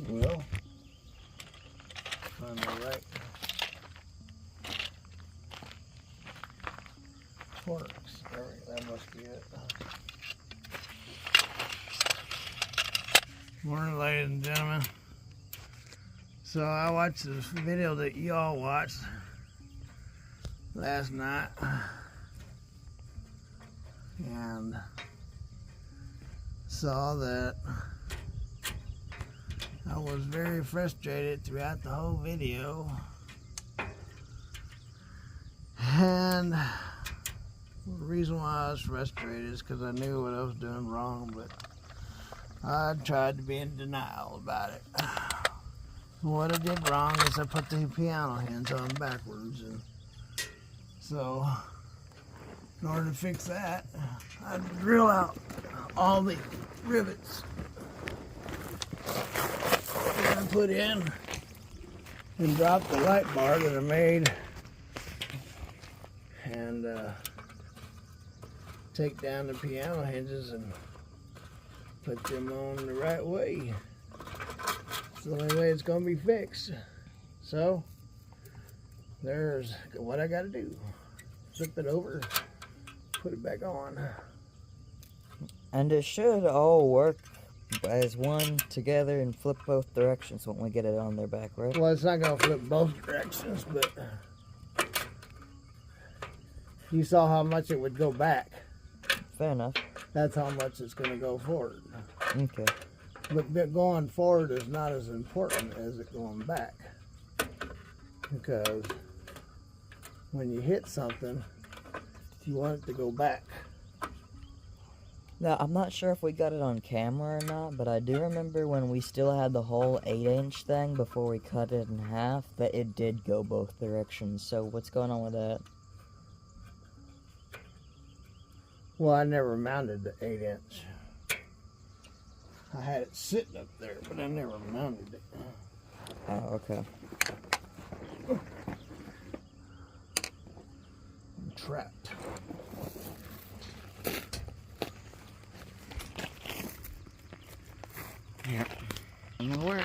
We'll find the right forks. That must be it. Morning, ladies and gentlemen. So I watched this video that y'all watched last night, and saw that I was very frustrated throughout the whole video. And the reason why I was frustrated is because I knew what I was doing wrong, but I tried to be in denial about it. What I did wrong is I put the piano hinge on backwards, and so in order to fix that, I drill out all the rivets that I put in and drop the light bar that I made, and take down the piano hinges and put them on the right way. It's the only way it's going to be fixed. So there's what I got to do. Flip it over, put it back on. And it should all work as one together and flip both directions when we get it on there back, right? Well, it's not going to flip both directions, but you saw how much it would go back. Fair enough. That's how much it's going to go forward. Okay. But going forward is not as important as it going back. Because when you hit something, you want it to go back. Now, I'm not sure if we got it on camera or not, but I do remember when we still had the whole 8-inch thing before we cut it in half, that it did go both directions. So what's going on with that? Well, I never mounted the 8-inch. I had it sitting up there, but I never mounted it. Oh, okay. I'm trapped. Yep. It'll work.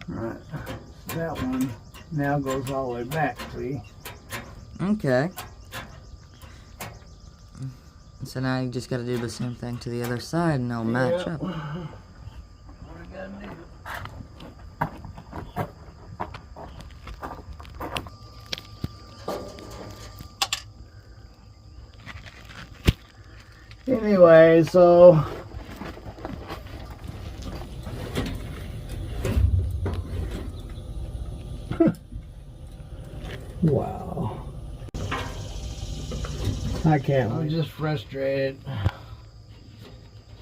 Alright, that one now goes all the way back, see? Okay. So now you just gotta do the same thing to the other side and they'll match up. What I gotta do. Anyway, so wow. I can't. I'm just frustrated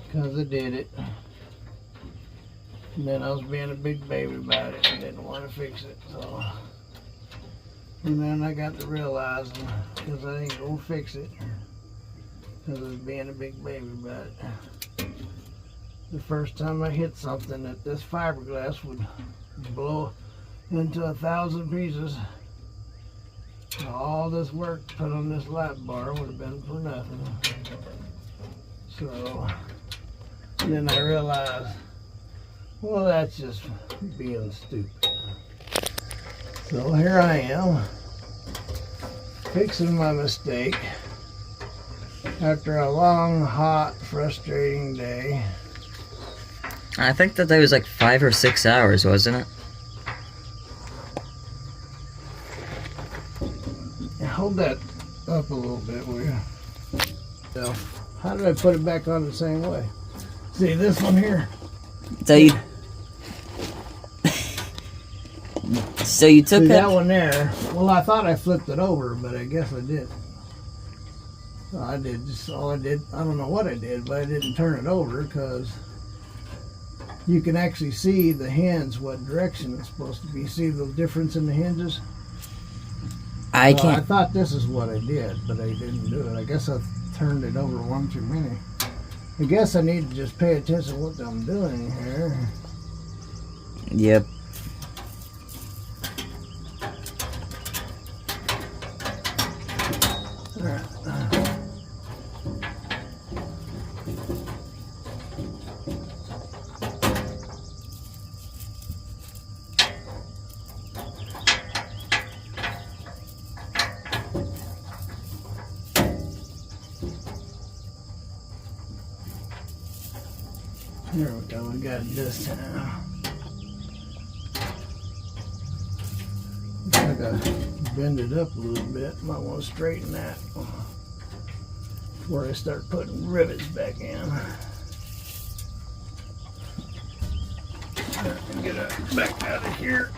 because I did it. And then I was being a big baby about it and didn't want to fix it. So, and then I got to realizing because I didn't go fix it because I was being a big baby about it. The first time I hit something that this fiberglass would blow into 1,000 pieces. All this work put on this light bar would have been for nothing. So then I realized, well, that's just being stupid. So here I am, fixing my mistake after a long, hot, frustrating day. I think that was like 5 or 6 hours, wasn't it? Hold that up a little bit, will you? So, how did I put it back on the same way? See this one here? So you... so you took that one there. Well, I thought I flipped it over, but I guess I did. So I did just all I did. I don't know what I did, but I didn't turn it over because you can actually see the hinge, what direction it's supposed to be. See the difference in the hinges? I Well, can't. I thought this is what I did, but I didn't do it. I guess I turned it over one too many. I guess I need to just pay attention to what I'm doing here. Yep. There we go, we got it this time. Looks like I bend it up a little bit. Might want to straighten that before I start putting rivets back in. And get it back out of here.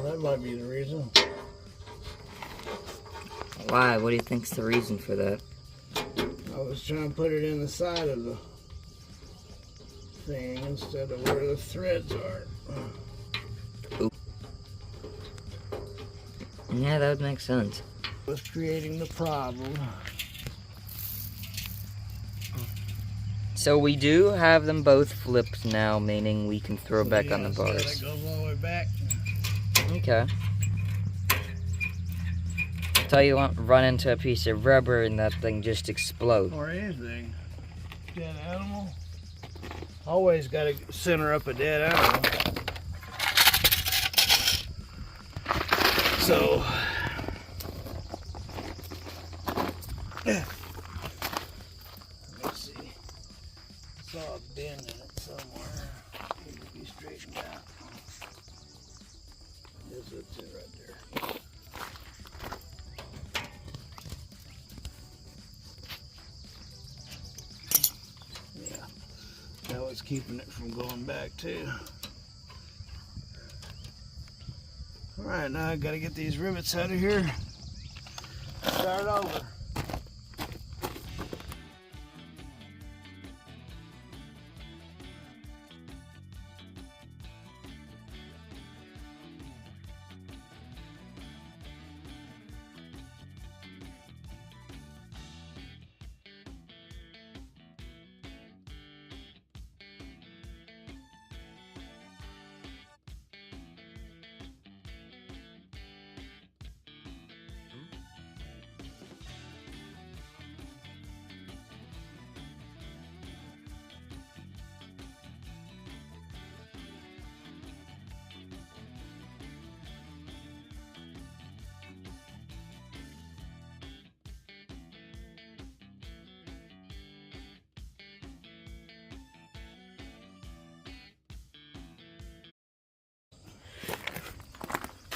That might be the reason. Why? What do you think's the reason for that? I was trying to put it in the side of the thing instead of where the threads are. Oop. Yeah, that would make sense. Was creating the problem. So we do have them both flipped now, meaning we can throw back on the So bars. that goes all the way back. Okay. Tell you what, run into a piece of rubber and that thing just explodes. Or anything. Dead animal. Always got to center up a dead animal. So, yeah. Let's see. Saw a bend in it somewhere. Need to be straightened out. That's it right there. Yeah, that was keeping it from going back too. All right, now I gotta get these rivets out of here. Start over.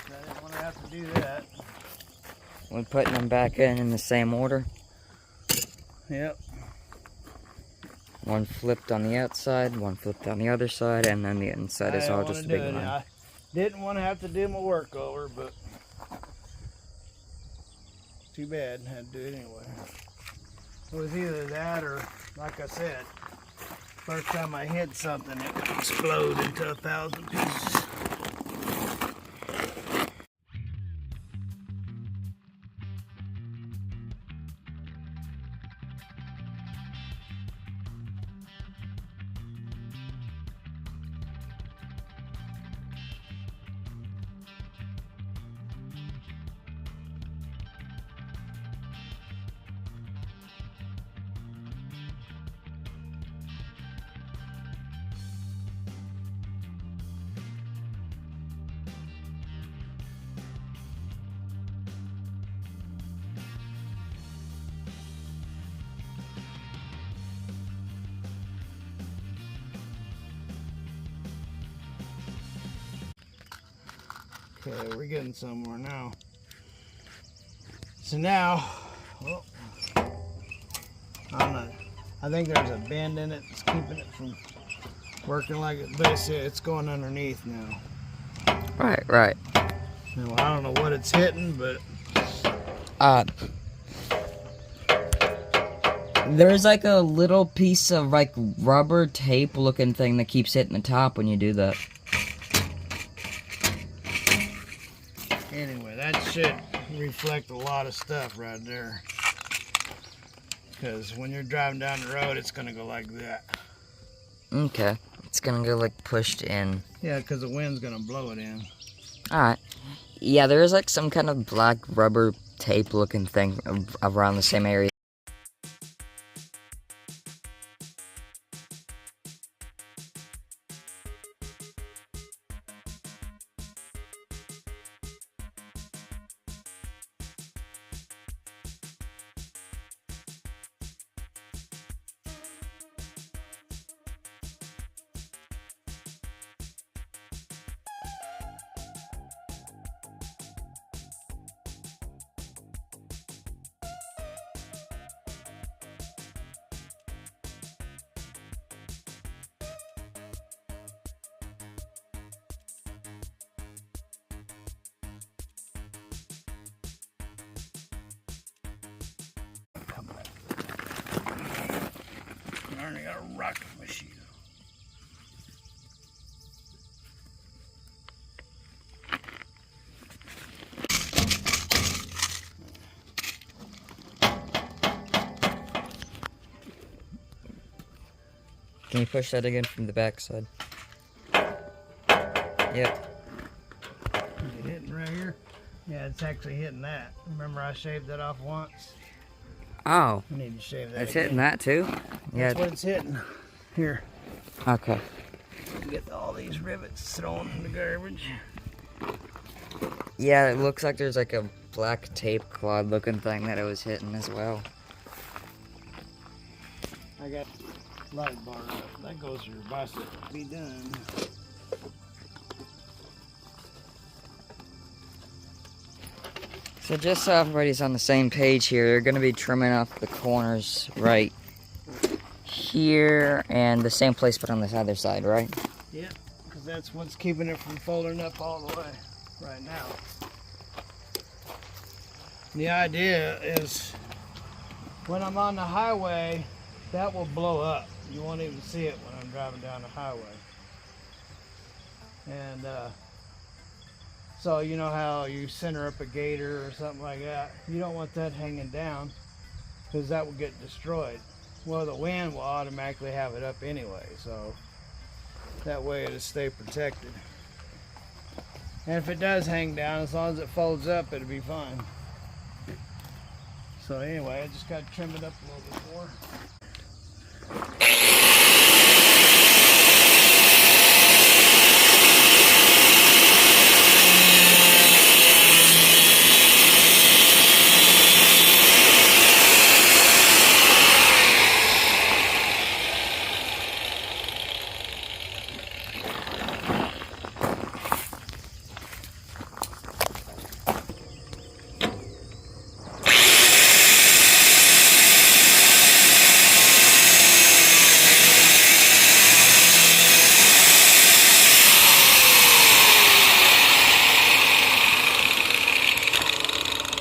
I didn't want to have to do that. We're putting them back in the same order. Yep. One flipped on the outside, one flipped on the other side, and then the inside is all just a big line. I didn't want to have to do my work over, but too bad. Had to do it anyway. It was either that or, like I said, first time I hit something, it would explode into 1,000 pieces. Okay, we're getting somewhere now. So now, well, I'm not. I think there's a bend in it that's keeping it from working like it. But it's going underneath now. Right. Now, I don't know what it's hitting, but there's like a little piece of like rubber tape looking thing that keeps hitting the top when you do that. anyway, that should reflect a lot of stuff right there. Because when you're driving down the road, it's going to go like that. Okay. It's gonna go like pushed in. Yeah, because the wind's going to blow it in. Alright. Yeah, there's like some kind of black rubber tape looking thing around the same area. I got a rocket machine. Can you push that again from the back side? Yep. Is it hitting right here? Yeah, it's actually hitting that. Remember I shaved that off once? Oh. I need to shave that It's again. hitting that too? Yeah. That's what it's hitting. Here. Okay. Get all these rivets thrown in the garbage. Yeah, it looks like there's like a black tape clod looking thing that it was hitting as well. I got light bar up. That goes to your bicycle. Be done. So just so everybody's on the same page here, you're going to be trimming off the corners right here and the same place but on this other side, right? Yeah, because that's what's keeping it from folding up all the way right now. The idea is when I'm on the highway, that will blow up. You won't even see it when I'm driving down the highway. And so you know how you center up a gator or something like that? You don't want that hanging down because that will get destroyed. Well, the wind will automatically have it up anyway, so that way it'll stay protected. And if it does hang down, as long as it folds up, it'll be fine. So anyway, I just got to trim it up a little bit more.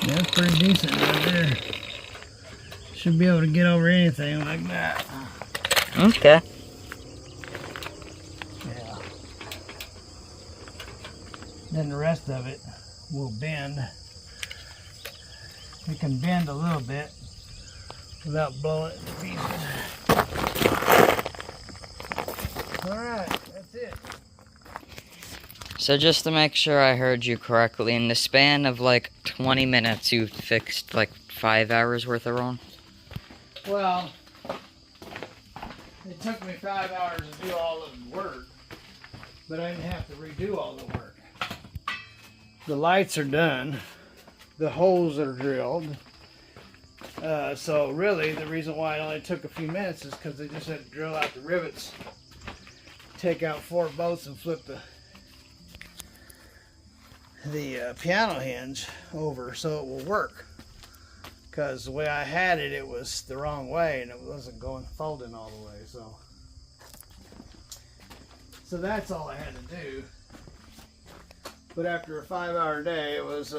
That's pretty decent right there. Should be able to get over anything like that. Okay. Yeah. Then the rest of it will bend. It can bend a little bit without blowing it to pieces. Alright, that's it. So just to make sure I heard you correctly, in the span of like 20 minutes you fixed like 5 hours worth of wrong? Well, it took me 5 hours to do all of the work, but I didn't have to redo all the work. The lights are done, the holes are drilled, so really the reason why it only took a few minutes is because they just had to drill out the rivets, take out 4 bolts and flip the piano hinge over so it will work. because the way I had it, it was the wrong way and it wasn't folding all the way. So that's all I had to do. But after a 5-hour day, it was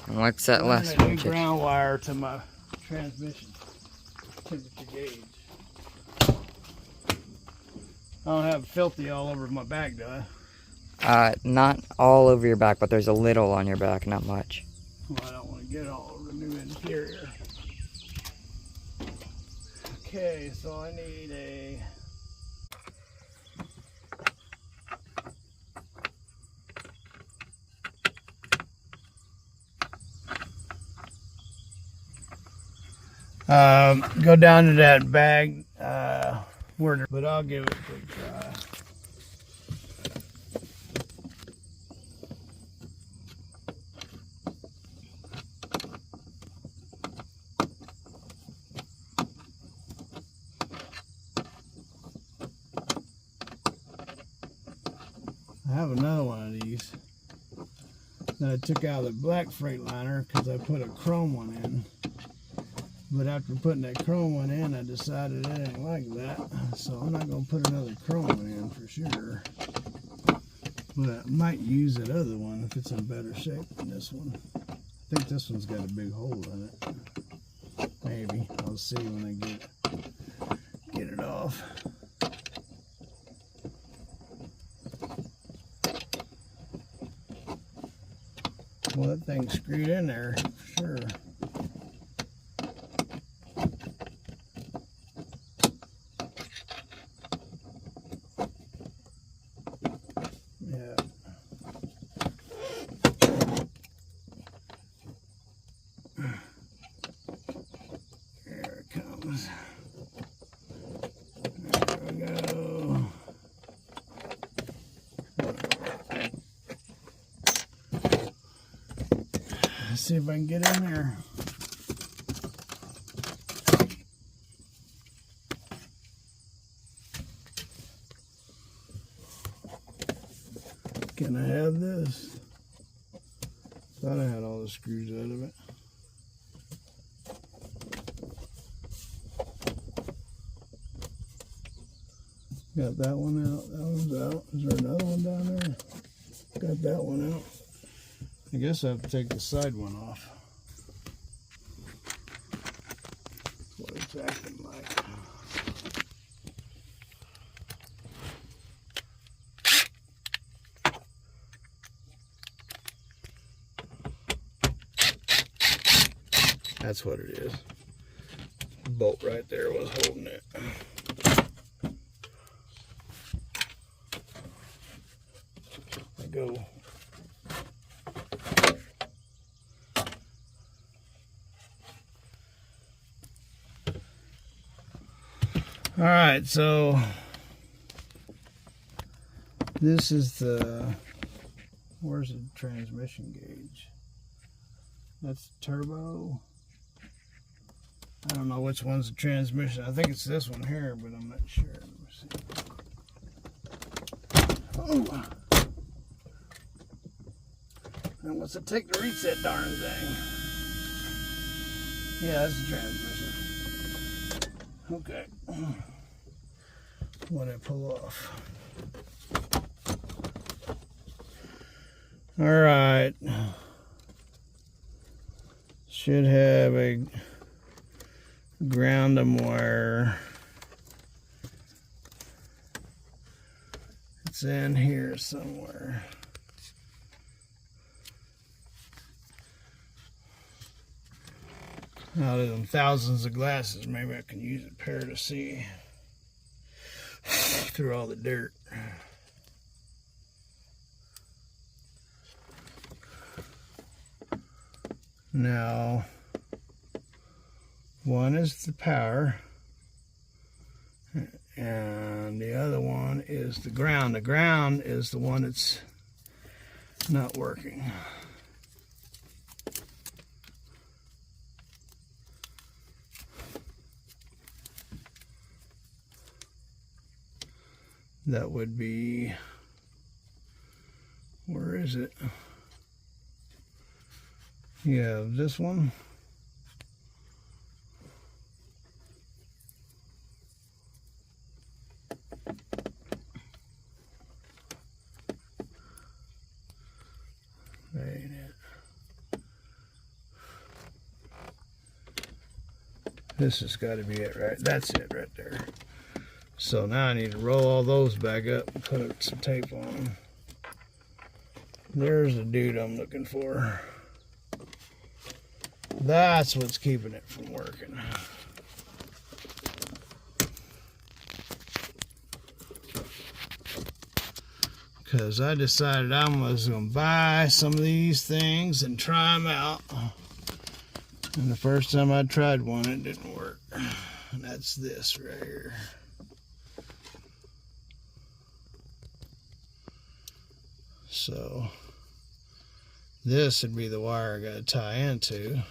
What's that last a one? new ground wire to my transmission temperature gauge. I don't have filthy all over my back, do I? Not all over your back, but there's a little on your back, not much. Well, I don't want to get all over the new interior. Okay, so I need a... go down to that bag, but I'll give it a quick try. I have another one of these that I took out of the black Freightliner because I put a chrome one in. But after putting that chrome one in, I decided I didn't like that. So I'm not going to put another chrome one in for sure. But I might use that other one if it's in better shape than this one. I think this one's got a big hole in it. Maybe. I'll see when I get it off. Well, that thing's screwed in there for sure. Let's see if I can get in there. Can I have this? Thought I had all the screws out of it. Got that one out. That one's out. Is there another one down there? Got that one out. I guess I have to take the side one off. That's what it's acting like. That's what it is. The bolt right there was holding it. I go. All right, so this is the, where's the transmission gauge? That's turbo. I don't know which one's the transmission. I think it's this one here, but I'm not sure. Let me see. Oh! And what's it take to reach that darn thing? Yeah, that's the transmission. Okay. What I pull off. All right. Should have a ground wire. It's in here somewhere. Out of them thousands of glasses, maybe I can use a pair to see through all the dirt. Now, one is the power, and the other one is the ground. The ground is the one that's not working. That would be, where is it? You have this one, This has got to be it, right? That's it right there. So now I need to roll all those back up and put some tape on them. There's the dude I'm looking for. That's what's keeping it from working. Because I decided I was going to buy some of these things and try them out. And the first time I tried one, it didn't work. And that's this right here. So this would be the wire I got to tie into.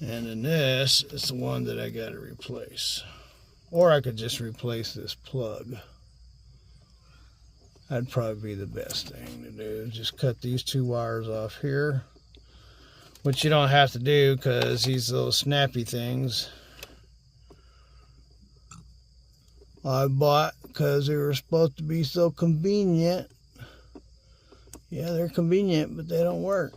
And then this is the one that I got to replace. Or I could just replace this plug. That'd probably be the best thing to do. Just cut these two wires off here. Which you don't have to do because these little snappy things I bought because they were supposed to be so convenient. Yeah, they're convenient, but they don't work.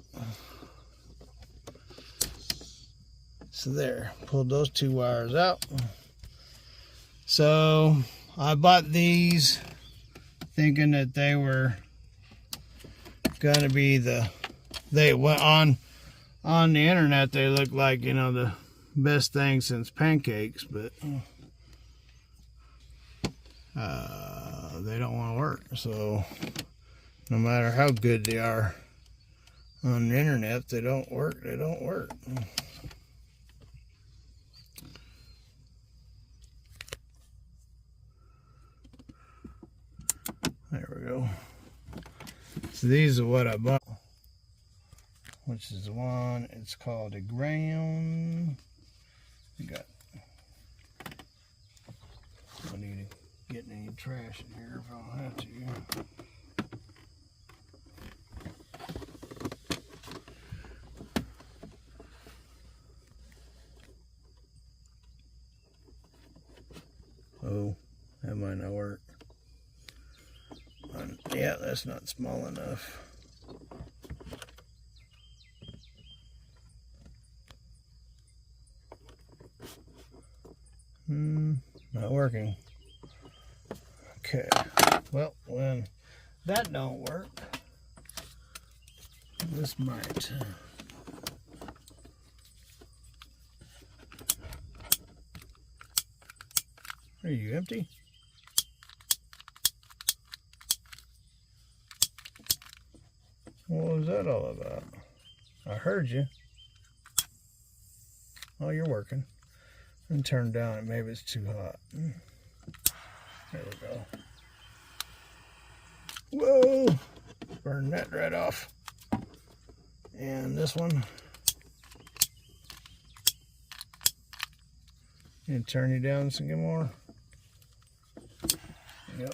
So there, pulled those two wires out. So I bought these thinking that they were gonna be they went on the internet, they look like, you know, the best thing since pancakes, but they don't want to work. So no matter how good they are on the internet, if they don't work, they don't work. There we go. So these are what I bought, which is the one, it's called a ground. I don't need to get any trash in here if I don't have to. Oh, that might not work. Yeah, that's not small enough. Not working. Okay, well, when that don't work, this might. Are you empty? What was that all about? I heard you. Oh, you're working. And turn down it. Maybe it's too hot. There we go. Whoa! Burn that right off. And this one. And turn you down some more. Yep.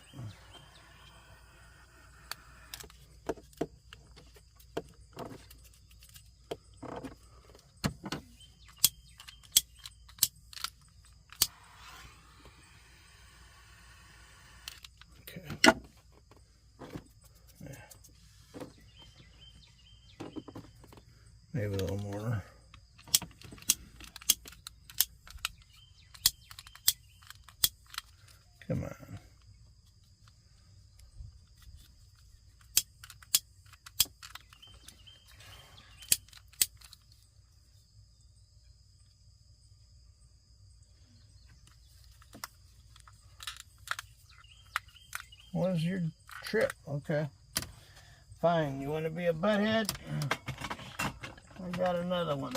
Maybe a little more. Come on. What's your trip? Okay. Fine. You want to be a butthead? I got another one.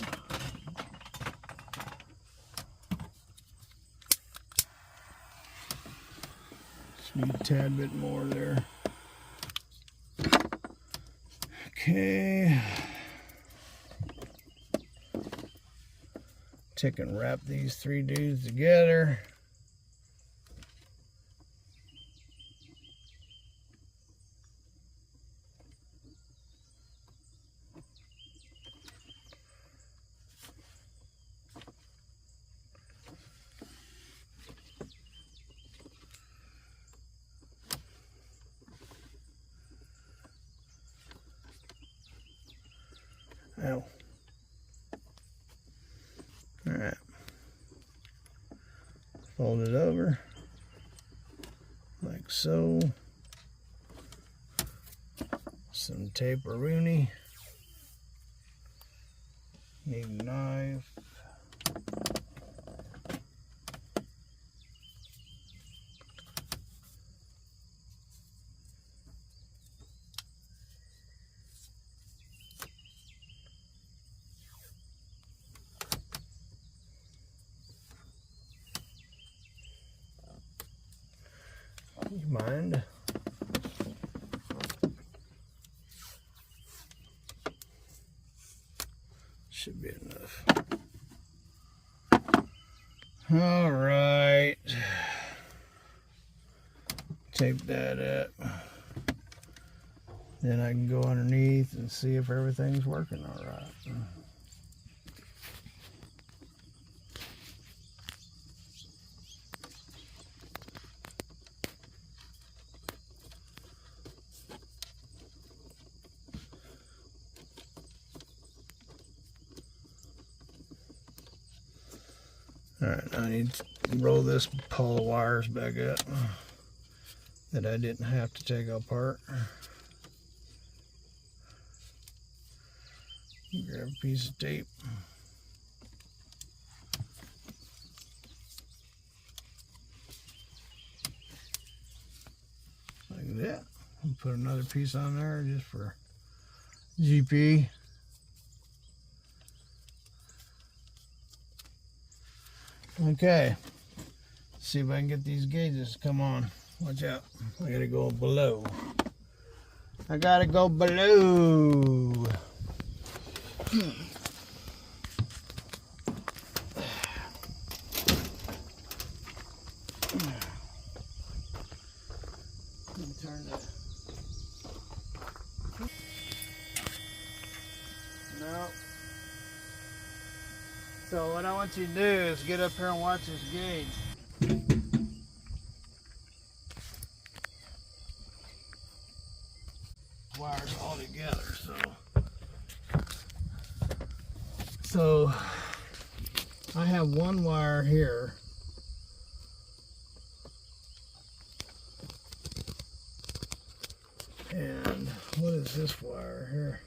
Just need a tad bit more there. Okay. Take and wrap these three dudes together. Ow. All right. Fold it over like so. Some tape-a-rooney. Need a knife. You mind? Should be enough. All right. Tape that up. Then I can go underneath and see if everything's working all right. Alright, I need to roll this pole of wires back up that I didn't have to take apart. Grab a piece of tape. Like that. And put another piece on there just for GP. Okay, let's see if I can get these gauges to come on. Watch out, I gotta go below. I gotta go below. Let me turn that. No. So what I want you to do is get up here and watch this gauge. Wires all together, so I have one wire here. And what is this wire here?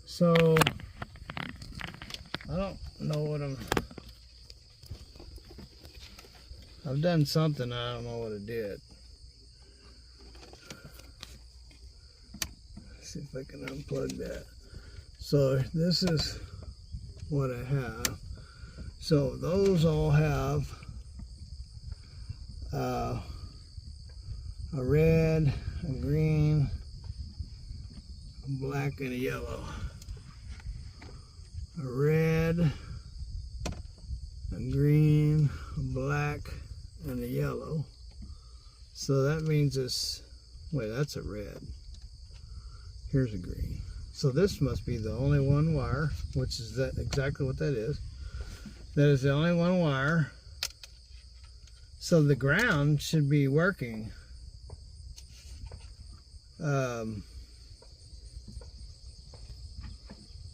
So I don't know what I've done something, I don't know what it did. Let's see if I can unplug that. So this is what I have. So those all have a red, a green, a black, and a yellow. A red, a green, a black, and a yellow. So that means it's, wait, that's a red. Here's a green. So this must be the only one wire, which is that exactly what that is. That is the only one wire. So the ground should be working.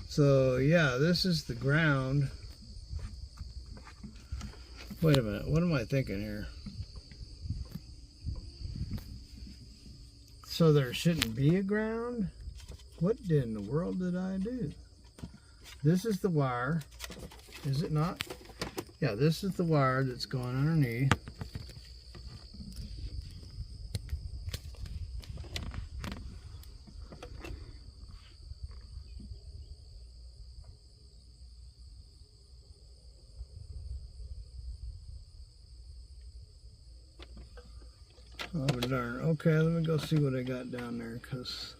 So yeah, this is the ground. Wait a minute, what am I thinking here? So there shouldn't be a ground? What in the world did I do? This is the wire, is it not? Yeah, this is the wire that's going underneath. Oh darn. Okay, let me go see what I got down there, because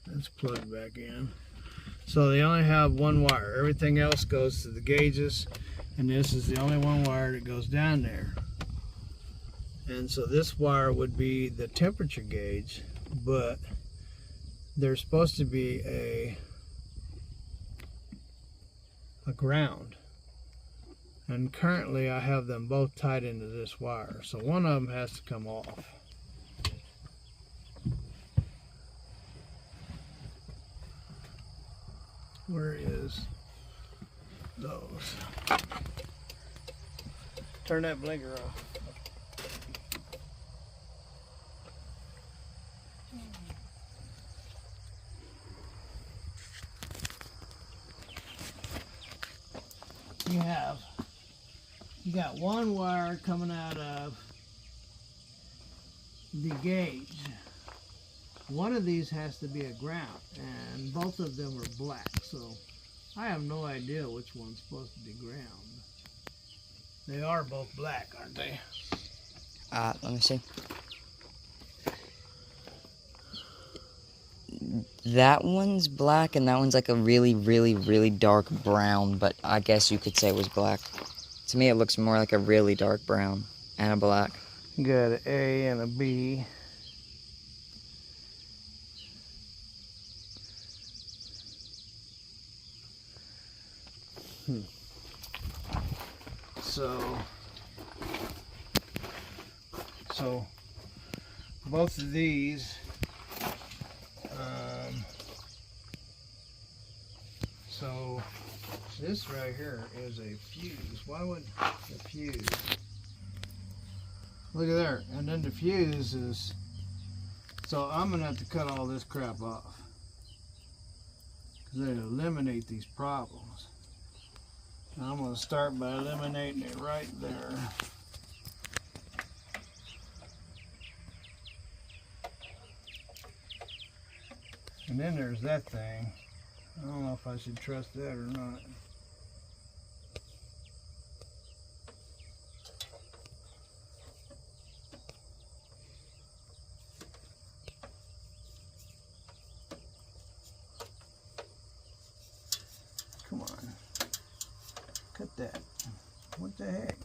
that's plugged back in. So they only have one wire. Everything else goes to the gauges, and this is the only one wire that goes down there. And so this wire would be the temperature gauge, but there's supposed to be a ground. And currently I have them both tied into this wire. So one of them has to come off. Where is those? Turn that blinker off. You got one wire coming out of the gauge. One of these has to be a ground, and both of them are black, so I have no idea which one's supposed to be ground. They are both black, aren't they? Let me see. That one's black, and that one's like a really, really, really dark brown, but I guess you could say it was black. To me, it looks more like a really dark brown and a black. You got an A and a B. So both of these, so this right here is a fuse. Why would the fuse? Look at there, and then the fuse is, so I'm gonna have to cut all this crap off because they eliminate these problems. Now I'm gonna start by eliminating it right there. And then there's that thing. I don't know if I should trust that or not. Come on. Cut that. What the heck?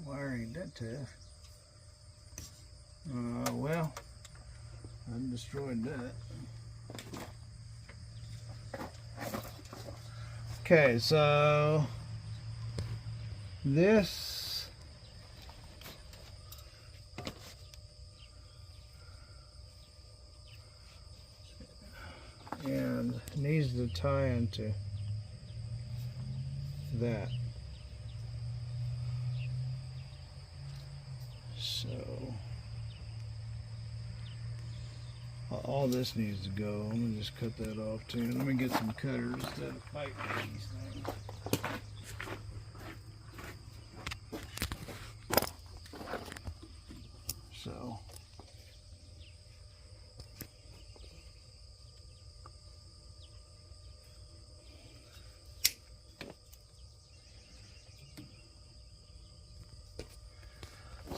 Wire ain't that tough. Well, I destroyed that. Okay, so this and needs to tie into that. So all this needs to go. I'm gonna just cut that off too. Let me get some cutters instead of fighting these things.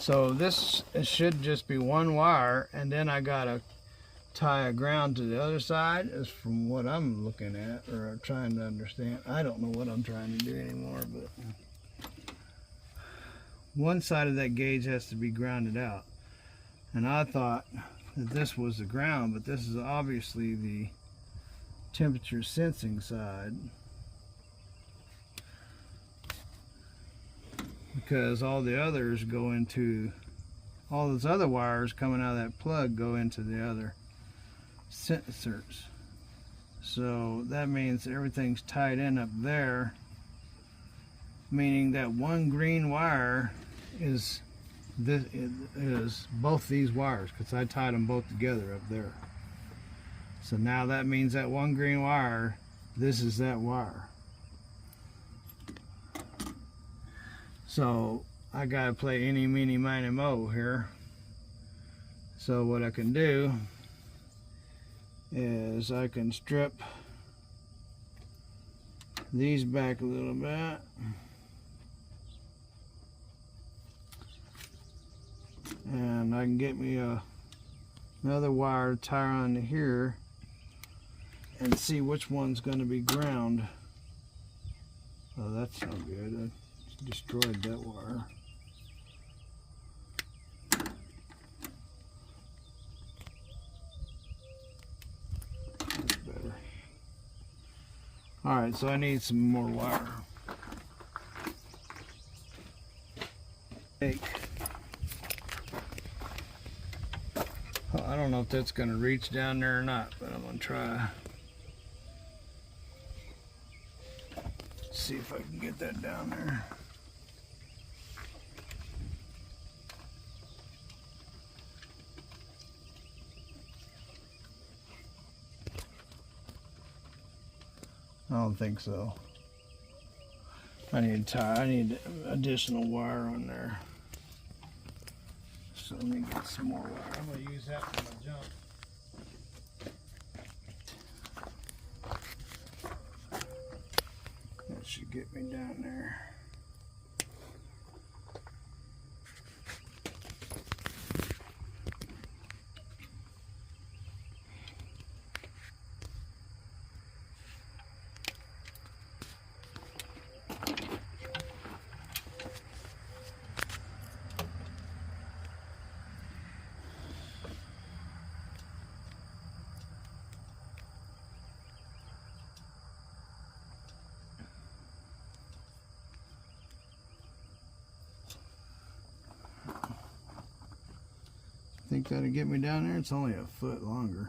So this should just be one wire, and then I gotta tie a ground to the other side, is from what I'm looking at or trying to understand. I don't know what I'm trying to do anymore, but one side of that gauge has to be grounded out, and I thought that this was the ground, but this is obviously the temperature sensing side, because all the others go into, all those other wires coming out of that plug go into the other sensors. So that means everything's tied in up there, meaning that one green wire is this, is both these wires, because I tied them both together up there. So now that means that one green wire, this is that wire. So I gotta play eeny, meeny, miny, mo here. So what I can do is I can strip these back a little bit. And I can get me another wire to tie onto here and see which one's going to be ground. Oh, that's not good. I destroyed that wire. That's better. Alright, so I need some more wire. I don't know if that's going to reach down there or not, but I'm going to try. See if I can get that down there. don't think so. I need additional wire on there. So let me get some more wire. I'm gonna use that for my jump. That should get me down there. Think that'll get me down there? It's only a foot longer.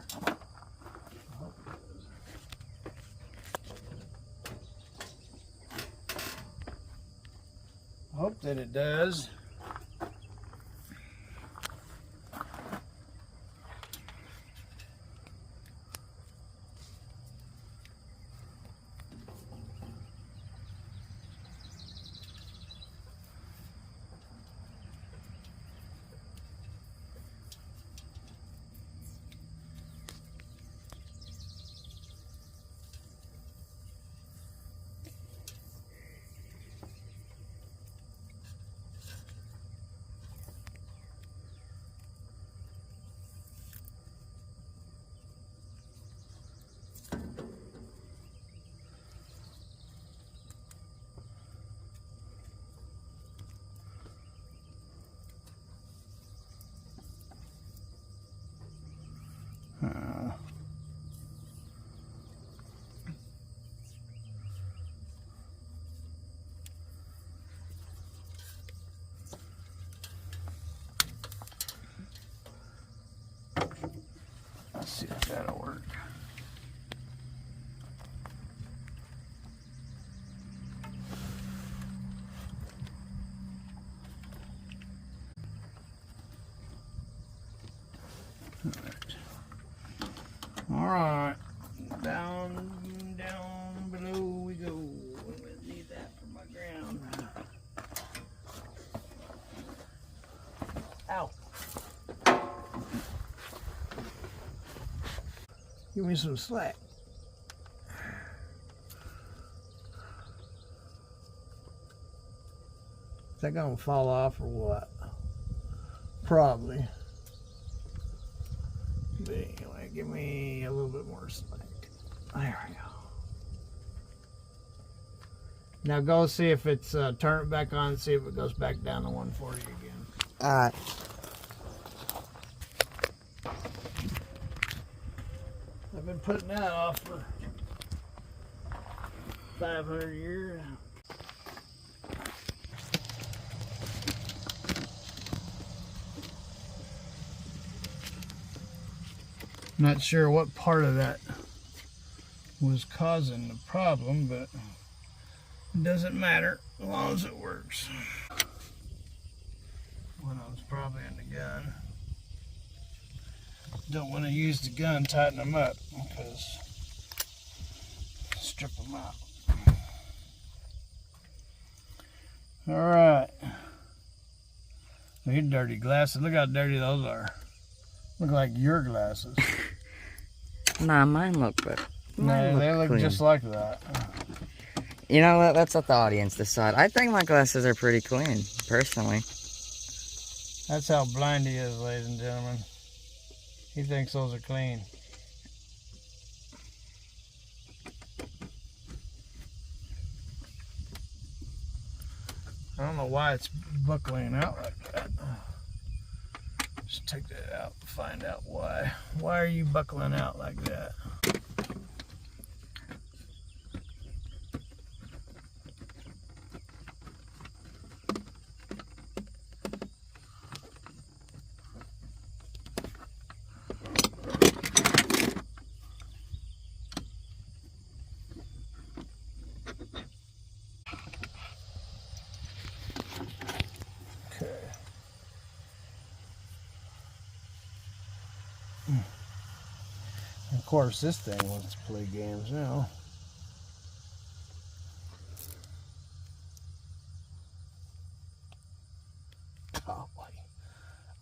I hope that it does. Let's see if that'll work. All right, down below we go. I'm gonna need that for my ground. Ow! Give me some slack. Is that gonna fall off or what? Probably. But anyway, give me a little bit more slack. There we go. Now go see if it's, turn it back on and see if it goes back down to 140 again. Alright. I've been putting that off for 500 years. Not sure what part of that was causing the problem, but it doesn't matter as long as it works. One of them's probably in the gun. Don't want to use the gun, tighten them up, because strip them out. All right. Look at dirty glasses. Look how dirty those are. Look like your glasses. Nah, mine look good. No, they look clean. just like that. You know what? Let's let the audience decide. I think my glasses are pretty clean, personally. That's how blind he is, ladies and gentlemen. He thinks those are clean. I don't know why it's buckling out like that. Just take that out and find out why. Why are you buckling out like that? Of course, this thing wants to play games now.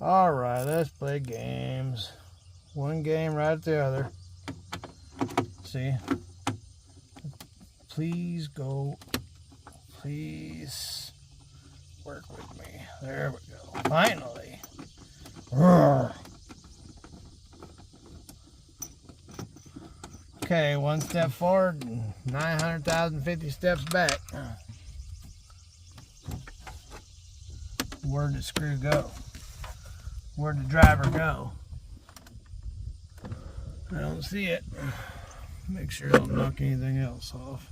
Alright, let's play games. One game right at the other. See? Please go. Please work with me. There we go. Finally. Roar. Okay, one step forward and 900,050 steps back. Where'd the screw go? Where'd the driver go? I don't see it. Make sure I don't knock anything else off.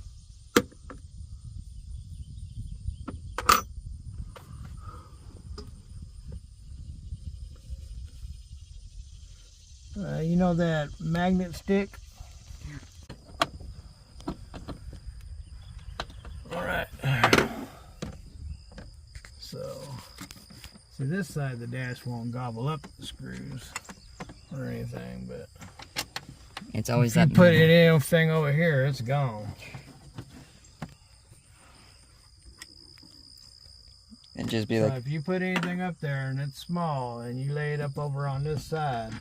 You know that magnet stick? Alright. So, see, this side of the dash won't gobble up the screws or anything, but it's always if that. You put anything over here, it's gone. It'd just be So like. if you put anything up there and it's small and you lay it up over on this side,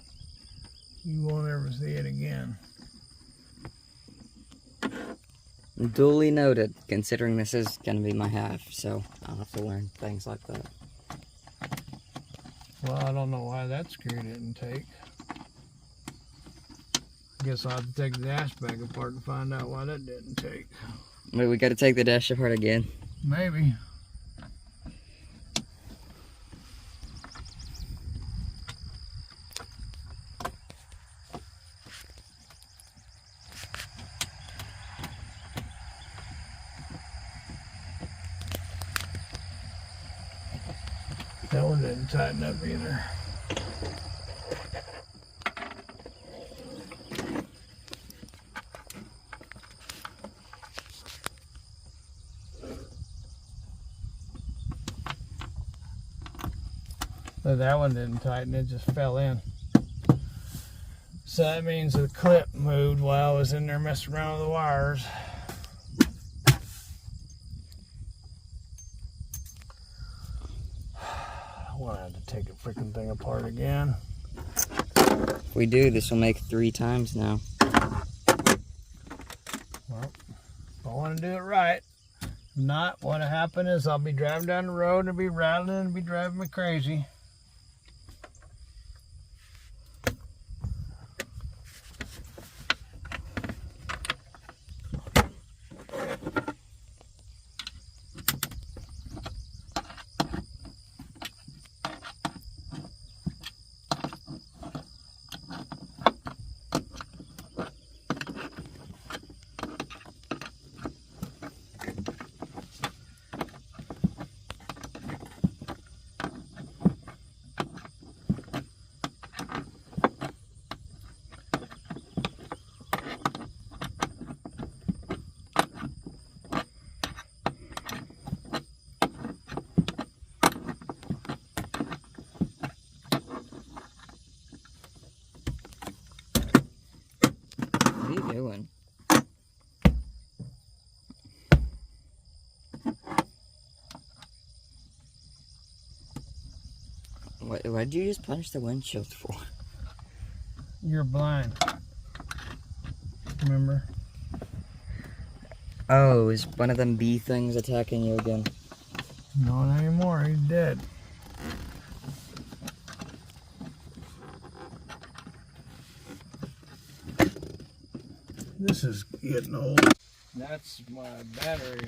you won't ever see it again. Duly noted, considering this is going to be my half, so I'll have to learn things like that. Well, I don't know why that screw didn't take. I guess I'll have to take the dash back apart and find out why that didn't take. Wait, we got to take the dash apart again? Maybe. That one didn't tighten up either. So that one didn't tighten, it just fell in. So that means the clip moved while I was in there messing around with the wires. I'm gonna have to take the freaking thing apart again. If we do, this will make 3 times now. Well, I want to do it right. If not, what'll happen is I'll be driving down the road and it'll be rattling and be driving me crazy. What are you doing? What did you just punch the windshield for? You're blind. Remember? Oh, is one of them bee things attacking you again? Not anymore, he's dead. This is getting old. That's my battery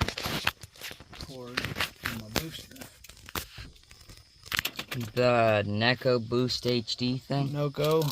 cord for my booster. The Neko Boost HD thing? Noco.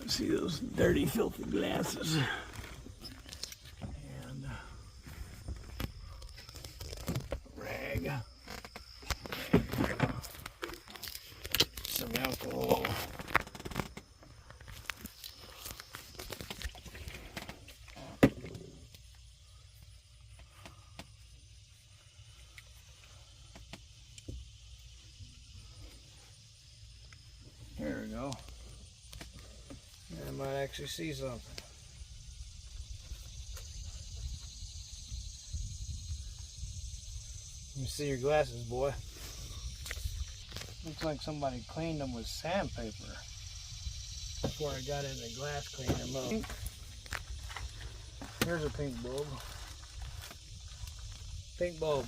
See those dirty, filthy glasses. And rag. Some alcohol. might actually see something. Let me see your glasses, boy. Looks like somebody cleaned them with sandpaper before I got in the glass cleaner mode. Here's a pink bulb. Pink bulb.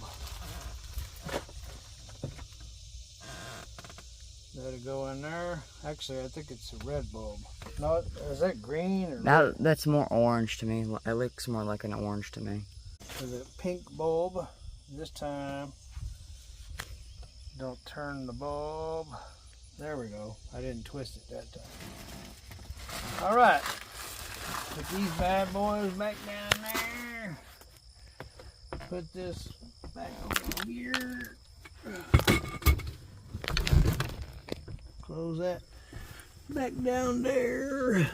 Let it go in there. Actually, I think it's a red bulb. No, is that green or that's more orange to me. It looks more like an orange to me. There's a pink bulb. This time, don't turn the bulb. There we go. I didn't twist it that time. All right. Put these bad boys back down there. Put this back over here. Close that back down there.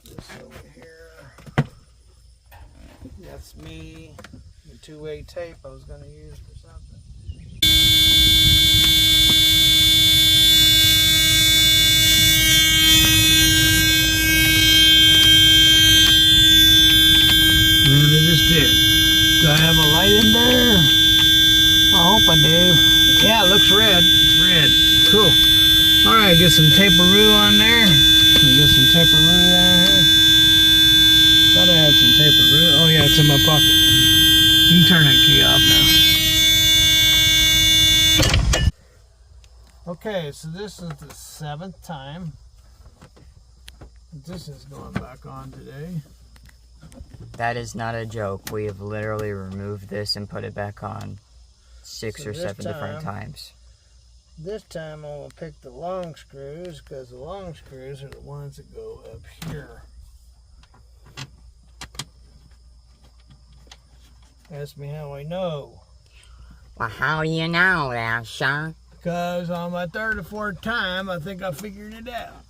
This over here. That's me. The two-way tape I was going to use for something. And it just did. Do I have a light in there? I hope I do. Yeah, it looks red. It's red. Cool. Alright, get some taperoo on there. Get some taperoo down here. Thought I had some taperoo. Oh yeah, it's in my pocket. You can turn that key off now. Okay, so this is the 7th time this is going back on today. That is not a joke. We have literally removed this and put it back on 6 or 7 different times. This time I'm going to pick the long screws because the long screws are the ones that go up here. Ask me how I know. Well, how do you know that, sir? Because on my 3rd or 4th time, I think I figured it out.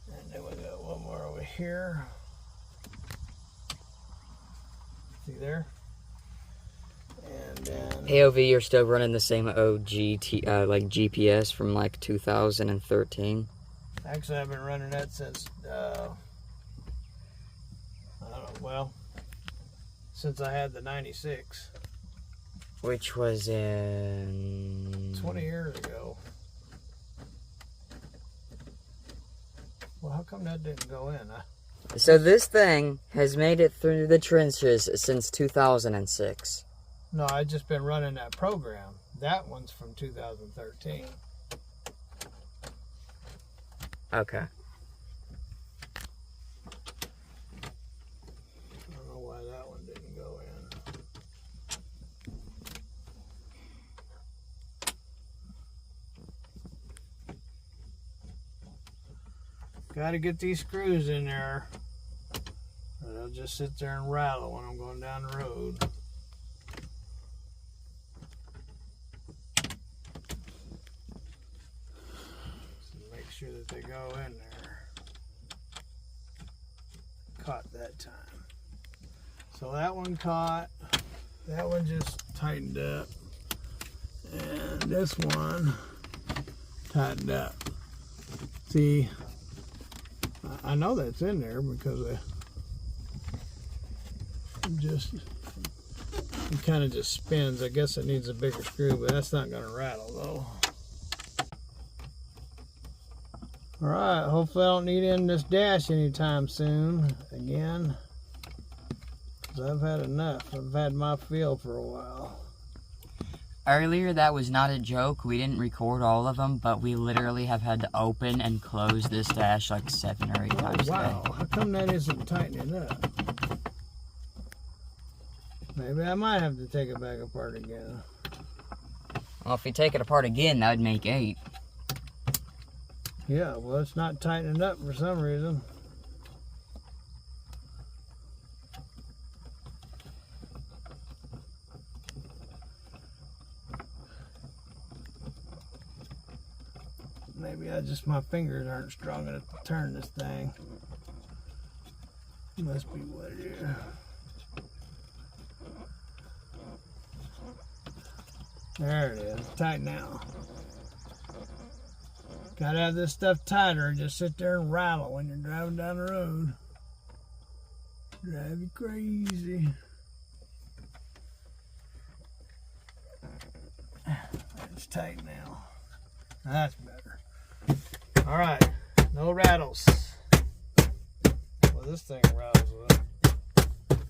And then we got one more over here. See there? And then... AOV, you're still running the same OG like GPS from like 2013. Actually, I've been running that since, I don't know, well, since I had the 96. Which was in... 20 years ago. Well, how come that didn't go in? So this thing has made it through the trenches since 2006. No, I've just been running that program. That one's from 2013. Okay. I don't know why that one didn't go in. Got to get these screws in there. Or they'll just sit there and rattle when I'm going down the road. So make sure that they go in there. Caught that time. So that one caught. That one just tightened up. And this one tightened up. See, I know that's in there because it kind of just spins. I guess it needs a bigger screw, but that's not going to rattle though. Alright, hopefully I don't need in this dash anytime soon again. Because I've had enough. I've had my fill for a while. Earlier, that was not a joke. We didn't record all of them, but we literally have had to open and close this dash like 7 or 8 times Wow, today. how come that isn't tightening up? Maybe I might have to take it back apart again. Well, if we take it apart again, that would make 8. Yeah, well, it's not tightening up for some reason. Maybe my fingers aren't strong enough to turn this thing. Must be what it is. There it is. Tight now. Gotta have this stuff tighter and just sit there and rattle when you're driving down the road. Drive you crazy. It's tight now. That's better. Alright, no rattles. Well, this thing rattles with it.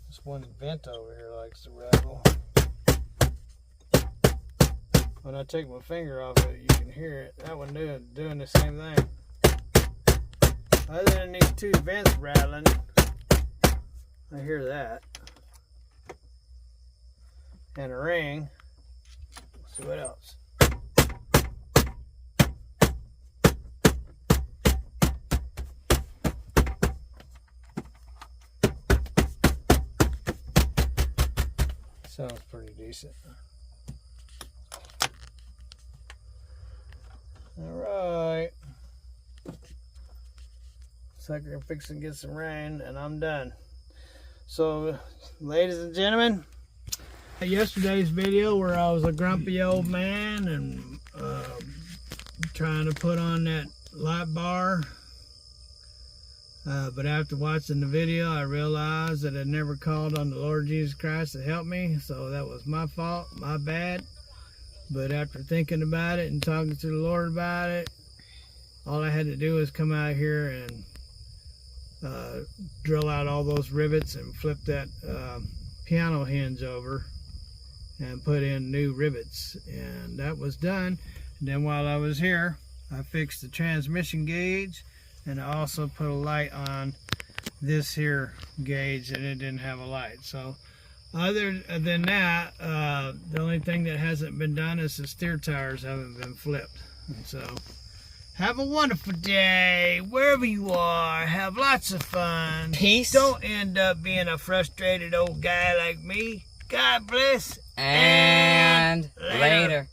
This one vent over here likes to rattle. When I take my finger off it, you can hear it. That one doing the same thing. Other than these two vents rattling, I hear that. And a ring. Let's see what else. Sounds pretty decent. Alright. Looks like we're fixing to get some rain and I'm done. So, ladies and gentlemen, yesterday's video where I was a grumpy old man and trying to put on that light bar. But after watching the video, I realized that I never called on the Lord Jesus Christ to help me. So that was my fault, my bad. But after thinking about it and talking to the Lord about it, all I had to do was come out here and drill out all those rivets and flip that piano hinge over and put in new rivets. And that was done. And then while I was here, I fixed the transmission gauge. And I also put a light on this here gauge and it didn't have a light. So other than that, the only thing that hasn't been done is the steer tires haven't been flipped. And so have a wonderful day wherever you are. Have lots of fun. Peace. Don't end up being a frustrated old guy like me. God bless. And later.